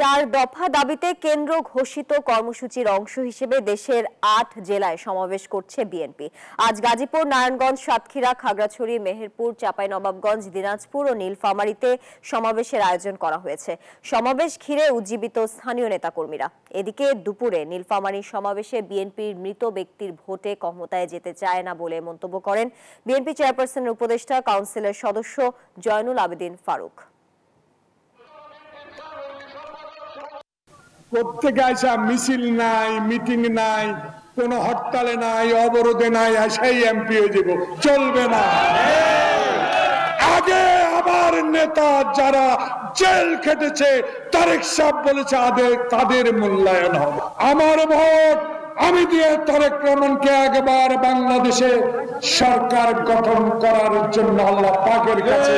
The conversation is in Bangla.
চার দফা দাবিতে কেন্দ্র ঘোষিত কর্মসূচির অংশ হিসেবে দেশের ৮ জেলায় সমাবেশ করছে বিএনপি। আজ গাজীপুর, নারায়ণগঞ্জ, সাতক্ষীরা, খাগড়াছড়ি, মেহেরপুর, চাঁপাইনবাবগঞ্জ, দিনাজপুর ও নীলফামারীতে সমাবেশের আয়োজন করা হয়েছে। সমাবেশ ঘিরে উজ্জীবিত স্থানীয় নেতাকর্মীরা। এদিকে দুপুরে নীলফামারী সমাবেশে বিএনপির মৃত ব্যক্তির ভোটে ক্ষমতায় যেতে চায় না বলে মন্তব্য করেন বিএনপি চেয়ারপারসনের উপদেষ্টা কাউন্সিলের সদস্য জয়নুল আবেদিন ফারুক। প্রত্যেকে আসা মিছিল নাই, মিটিং নাই, কোন হরতালে নাই, অবরোধে নাই, আসাই এমপি হয়ে যাব, চলবে না। আগে আমার নেতা যারা জেল খেটেছে, তারেক সাহেব বলেছে তাদের মূল্যায়ন হবে। আমার ভোট আমি দিয়ে তারেক রহমানকে একবার বাংলাদেশে সরকার গঠন করার জন্য আল্লাহ পাকের কাছে